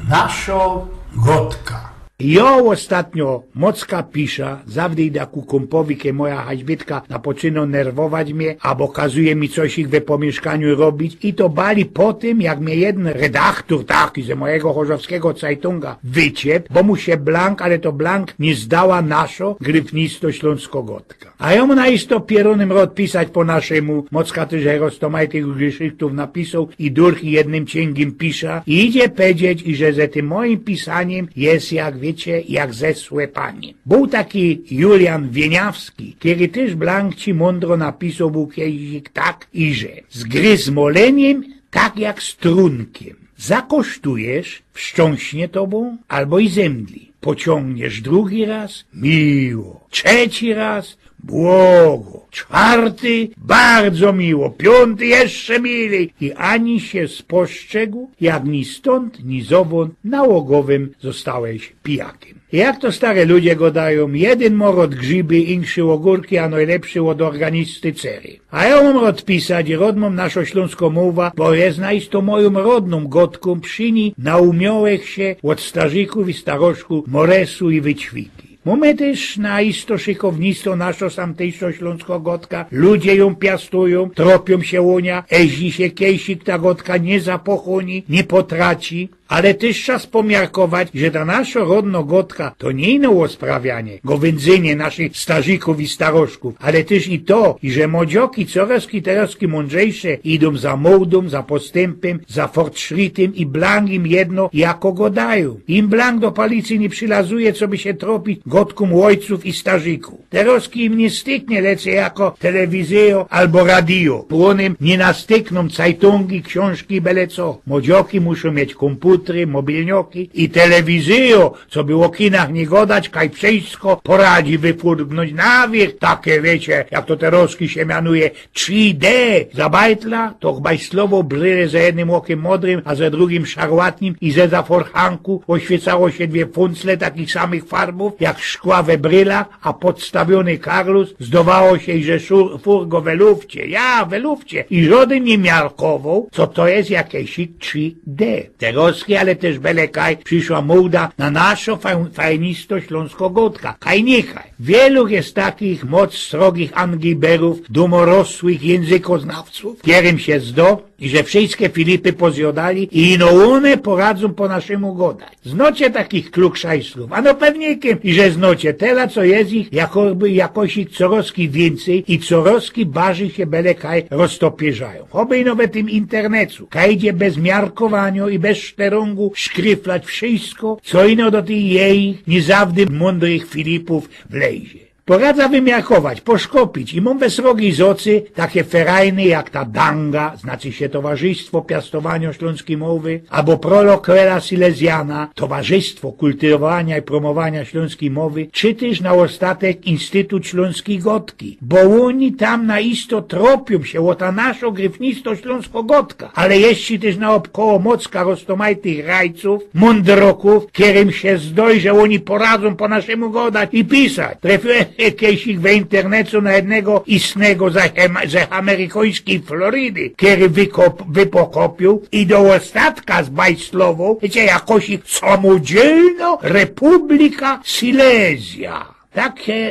Naszo gotka. Jo ostatnio mocka pisza, zawdy idę ku kompowi, kie moja haźbitka napoczyna nerwować mnie, albo kazuje mi coś ich we pomieszkaniu robić i to bali po tym, jak mnie jeden redaktor taki ze mojego chorzowskiego Zeitunga wyciep, bo mu się blank, ale to blank nie zdała naszo gryfnisto śląsko-gotka. A ja mu na isto pieronym rod pisać po naszemu, mocka też herostomaj tych geschichtów napisał i durch jednym cięgiem pisza i idzie powiedzieć, i że ze tym moim pisaniem jest jak wiecie, jak ze słepaniem. Był taki Julian Wieniawski, który też blankci mądro napisał był kiedyś tak i że z gry z moleniem, tak jak z trunkiem. Zakosztujesz, wstrząśnie tobą, albo i zemdli. Pociągniesz drugi raz, miło. Trzeci raz, błogo. Czwarty, bardzo miło. Piąty, jeszcze milej. I ani się spostrzegł, jak ni stąd, ni zowąd nałogowym zostałeś pijakiem. Jak to stare ludzie gadają, jeden mor od grzyby, inszy ogórki, a najlepszy od organisty cery. A ja mam odpisać, rodną naszą śląską mowa, bo jest najisto moją rodną gotką, przyni naumiołech się od starzyków i starożków moresu i wyćwiki. Mamy też na isto szykownictwo naszo samtejszo śląsko gotka, ludzie ją piastują, tropią się łonia, eźli się kiejsik ta gotka nie zapochoni, nie potraci, ale też czas pomiarkować, że ta nasza rodno gotka to nie ino sprawianie, gowędzenie naszych starzyków i starożków, ale też i to, i że młodzioki coraz i teraz mądrzejsze idą za mołdą, za postępem, za fortschrittem i blank im jedno jako godają. Im blank do palicy nie przylazuje, co by się tropić gotkom ojców i starzyków. Teraz im nie styknie lecę jako telewizjo albo radio. Płonem nie nastykną Zeitungi, książki, byle co. Młodzioki muszą mieć komputery, mobilnioki i telewizjo, co by o kinach nie godać, kaj wszystko poradzi wyfurgnąć na wierzch. Takie wiecie, jak to teroski się mianuje 3D. Za bajtla to bajslowo bryle za jednym okiem modrym, a za drugim szarłatnim i ze za forchanku oświecało się dwie funcle takich samych farbów, jak szkła we bryla, a podstawiony Karlus zdawało się, że furgo we lufcie, i żaden nie miarkował, co to jest jakieś 3D. Teroski, ale też belekaj, przyszła moda na naszą fajnisto śląsko-gotka. Kaj niechaj. Wielu jest takich moc srogich angiberów, dumorosłych językoznawców, którym się zdo, i że wszystkie Filipy pozjodali i ino one poradzą po naszemu godać. Znocie takich klugszajstrów, a no pewnikiem, i że znocie tela, co jest ich, jakoś ich coroski więcej i coroski barzy się belekaj roztopierzają. Oby ino we tym internetu, kajdzie bez miarkowania i bez szterungu szkryflać wszystko, co ino do tych jej niezawdy mądrych Filipów wlezie. Poradza wymiarkować, poszkopić i mam we srogi z ocy takie ferajny jak ta Danga, znaczy się Towarzystwo Piastowania Śląskiej Mowy, albo Proloquera Silesiana, Towarzystwo Kultywowania i Promowania Śląskiej Mowy, czy też na ostatek Instytut Śląskiej Gotki, bo oni tam na isto tropią się o ta naszo gryfnisto śląsko-gotka, ale jeśli też naokoło mocka roztomajtych rajców, mądroków, którym się zdoj, że oni poradzą po naszemu godać i pisać. Trafiłem kiedyś w internecie na jednego istnego z amerykańskiej Florydy, który wypokopił i do ostatka zbajslował, wiecie, jakoś samodzielna Republika Silesia.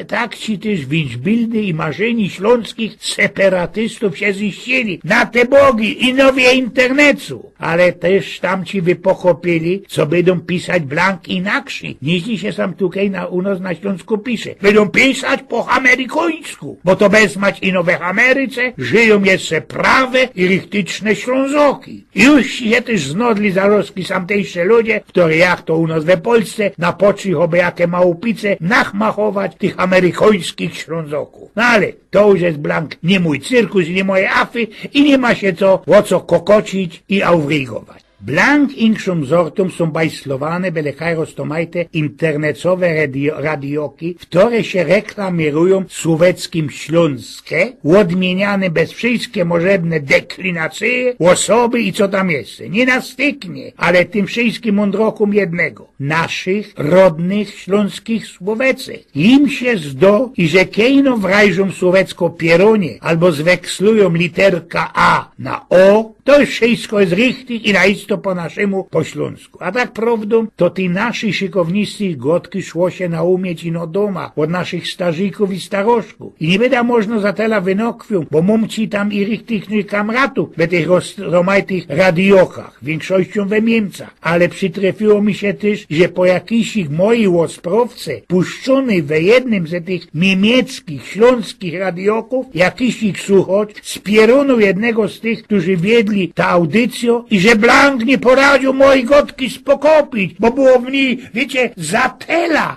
Tak ci też wiczbildy i marzeni śląskich separatystów się ziścili na te bogi i nowie internetu. Ale też tam ci wypochopili, co będą pisać blank inaksi, niż się sam tutaj u nas na Śląsku pisze. Będą pisać po amerykańsku, bo to bezmać ino w Ameryce żyją jeszcze prawe i rychtyczne Ślązoki. Już się też znodli zaroski samtejsze ludzie, które jak to u nas we Polsce na poczy choby jakie małpice nachmachować tych amerykańskich Ślązoków. No ale to już jest blank nie mój cyrkus, nie moje afy i nie ma się o co kokocić i aufrygować. Blank inkszym sortom są bajslowane belekaj roztomajte internetowe radioki, które się reklamują słoweckim Śląskie, odmieniane bez wszystkie możebne deklinacje, osoby i co tam jest. Nie nastyknie, ale tym wszystkim mądrokom jednego. Naszych, rodnych, śląskich Słowecych. Im się zdo, i że kejno wrajżą słowecko pieronie, albo zwekslują literka A na O, to wszystko jest richtig i na isto to po naszemu, po śląsku. A tak prawdą, to ty nasi szykownicy gotki szło się naumieć ino doma, od naszych starzyków i starożków. I nie będę można za tela wynokwią, bo mam ci tam i tych kamratów we tych rozmaitych radiokach, większością we Niemcach. Ale przytrafiło mi się też, że po jakichś moich osprowce, puszczony we jednym ze tych niemieckich, śląskich radioków, jakiś ich słuchacz spierunął jednego z tych, którzy wiedli ta audycjo i że Blank nie poradził mojej gotki spokopić, bo było w niej, wiecie,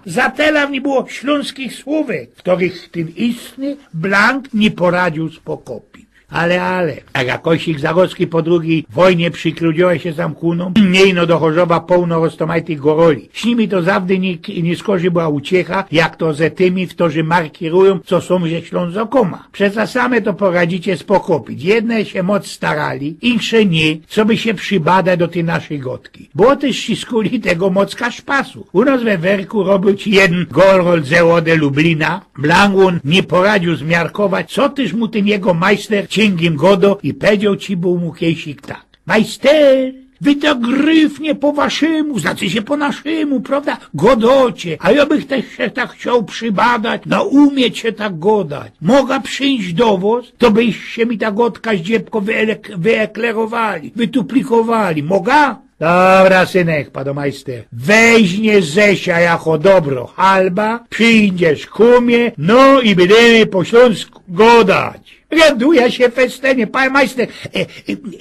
zatela w niej było śląskich słówek, których ten istny Blank nie poradził spokopić. Ale, jak jakoś ich Zagorski po II wojnie przykludziła się zamkuną, niejno do Chorzowa pełno roztomajtych goroli. Z nimi to zawdy nie skorzy była uciecha, jak to ze tymi, którzy markirują, co są ze Ślązokoma. Przez same to poradzicie spokopić. Jedne się moc starali, insze nie, co by się przybadać do tej naszej gotki. Bo też ściskuli tego mocka szpasu. U nas we Werku robił ci jeden gorol ze ode Lublina. Blangun nie poradził zmiarkować, co też mu ten jego majster cięgiem godo i powiedział ci był mu kiesik tak. Majster, wy to gryfnie po waszemu, znaczy się po naszemu, prawda? Godocie, a ja bych też się tak chciał przybadać, umieć się tak godać. Mogę przyjść do was, to byście mi ta godka z dziebko wyeklerowali, wytuplikowali. Mogę? Dobra, synek, padomajster, weźnie Zesia jako dobro halba, przyjdziesz kumie, no i będziemy po śląsku godać. Raduje się festenie, panie majster,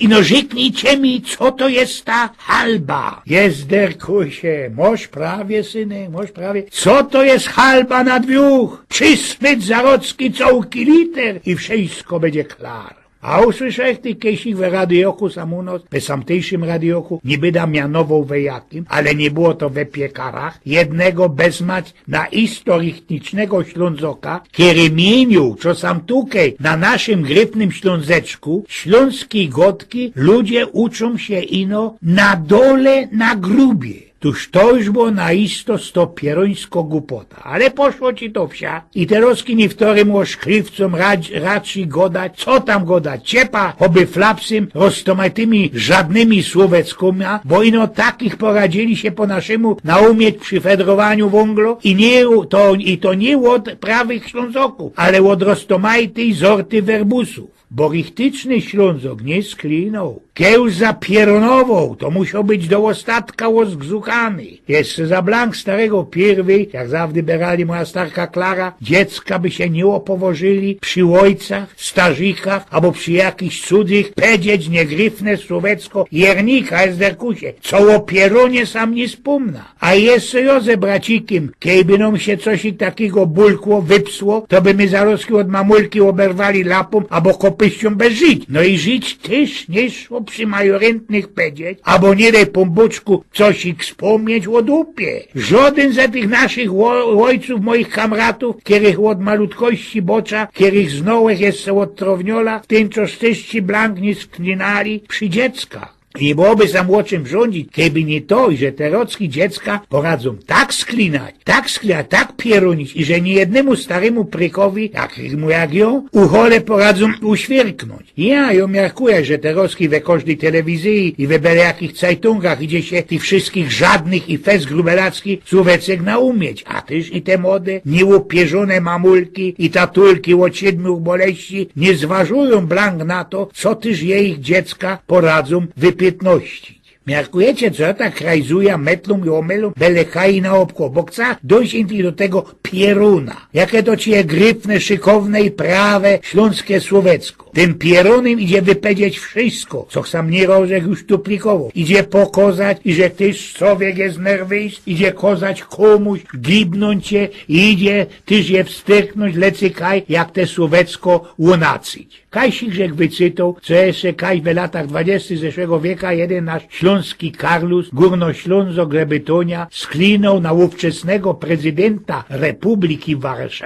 no rzeknijcie mi, co to jest ta halba? Jest derkusie, moż prawie, synek, moż prawie. Co to jest halba na dwóch? Przysmyt zarocki cołki liter i wszystko będzie klar. A usłyszałeś ty kiedyś w radioku samunos, w samtejszym radioku, niby da mianował we jakim, ale nie było to we piekarach, jednego bezmać na historycznego Ślązoka, który mienił, co sam tukej, na naszym gryfnym Ślązeczku, śląskiej gotki, ludzie uczą się ino na dole, na grubie. Tuż to już było naisto sto pierońsko głupota, ale poszło ci to wsia i teroski niektórym oszkrywcom raczy godać, co tam godać, ciepa, oby flapsym, roztomajtymi żadnymi słoweckumi, bo ino takich poradzili się po naszemu naumieć przy fedrowaniu wąglo i to nie od prawych Ślązoków, ale od roztomajtej zorty werbusów. Bo richtyczny Ślązok nie sklinął. Kieł zapieronował, to musiał być do ostatka łozgzuchany. Jeszcze za Blank starego pierwej, jak zawdy berali moja starka Klara, dziecka by się nie opowożyli przy ojcach, starzykach, albo przy jakichś cudzych, pedzieć niegryfne słowecko jernika ezderkusie, co o pieronie sam nie wspomna. A jeszcze Joze bracikiem, kiejby nam się coś takiego bulkło, wypsło, to by my zarosli od mamulki oberwali lapą, albo kopyścią bez żyć. No i żyć też nie szło przy majorentnych pedzieć, albo nie daj pombuczku coś ich wspomnieć o dupie. Żaden z tych naszych ojców, moich kamratów, których od malutkości bocza, których znałeś jeszcze od trowniola, w tym co sztyści Blank nie sklinali przy dzieckach. Nie byłoby za młodszym rządzić, kiedy nie to, że te rocki dziecka poradzą tak sklinać, tak pierunić i że nie jednemu staremu prykowi, jak ją, uchole poradzą uświerknąć. Ja ją miarkuję, że te rocki we każdej telewizji i we byle jakich cajtungach idzie się tych wszystkich żadnych i fest grubelacki słówecek naumieć, a też i te młode, nieupierzone mamulki i tatulki od 7 boleści nie zważują Blank na to, co też jej dziecka poradzą wypiętnościć. Miarkujecie, co tak krajzuje metlum i omelum belechai na obko, bo chce dojść do tego pieruna. Jakie to ci je gryfne, szykowne i prawe śląskie słowecko. Tym pierunem idzie wypowiedzieć wszystko, co sam nie rożek już duplikował. Idzie pokazać, i że tyż człowiek jest nerwyjs, idzie kozać komuś, gibnąć je i idzie tyż je wstyrknąć lecykaj, jak te słowecko łonacyć. Kajsik rzek wycytał, co jeszcze kaj w latach 20 zeszłego wieka jeden nasz śląski Karlus, Górnoślązok Grebytonia, sklinął na ówczesnego prezydenta Republiki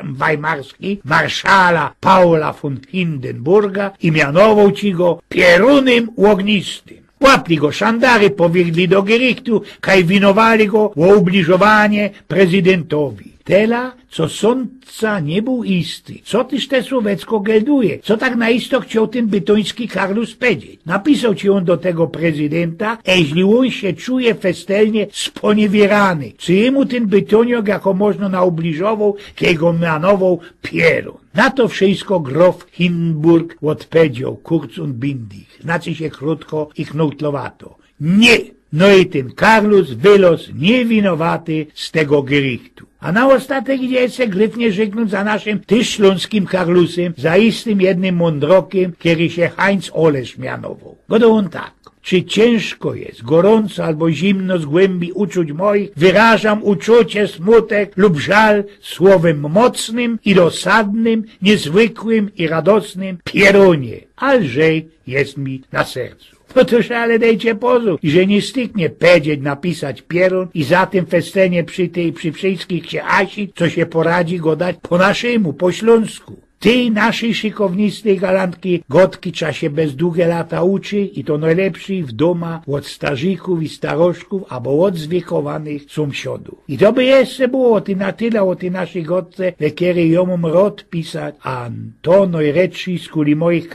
Weimarskiej, marszala Paula von Hindenburga i mianował ci go pierunem ognistym. Łapli go szandary, powiedli do gerichtu, kaj winowali go o ubliżowanie prezydentowi. Tela, co sądca nie był isty. Co tyż te słowecko gelduje? Co tak na isto chciał ten bytoński Karlus powiedzieć? Napisał ci on do tego prezydenta, jeśli on się czuje festelnie sponiewierany, czy jemu ten bytoniok jako można naubliżował, kiego mianował Pierun. Na to wszystko grof Hindenburg odpowiedział kurz und bindig, znaczy się krótko i knutlowato. Nie! No i ten Karlus wylos niewinowaty z tego gerichtu. A na ostatek idzie se gryfnie żegnąć za naszym też śląskim Karlusem, zaistym jednym mądrokiem, który się Heinz Olesz mianował. Godo on tak. Czy ciężko jest, gorąco albo zimno z głębi uczuć moich, wyrażam uczucie, smutek lub żal słowem mocnym i dosadnym, niezwykłym i radosnym Pierunie, alżej jest mi na sercu. No toż ale dejcie pozór, że nie styknie powiedzieć, napisać Pierun i za tym festenie przy wszystkich się Asi, co się poradzi go dać po naszemu, po śląsku. Ty, naszej szykownisty galantki, gotki trzeba się bez długie lata uczy i to najlepszy w doma od starzyków i starożków, albo od zwiekowanych sąsiadów. I to by jeszcze było na tyle o tej naszej gotce, kiedy ją rod pisać, a to najredszy z kuli moich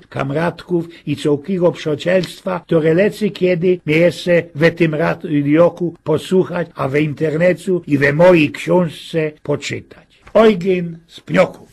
kamratków i całkiego przyjacielstwa, które lecy kiedy mnie jeszcze w tym radioku posłuchać, a w internetu i we mojej książce poczytać. Eugen z Pnioków.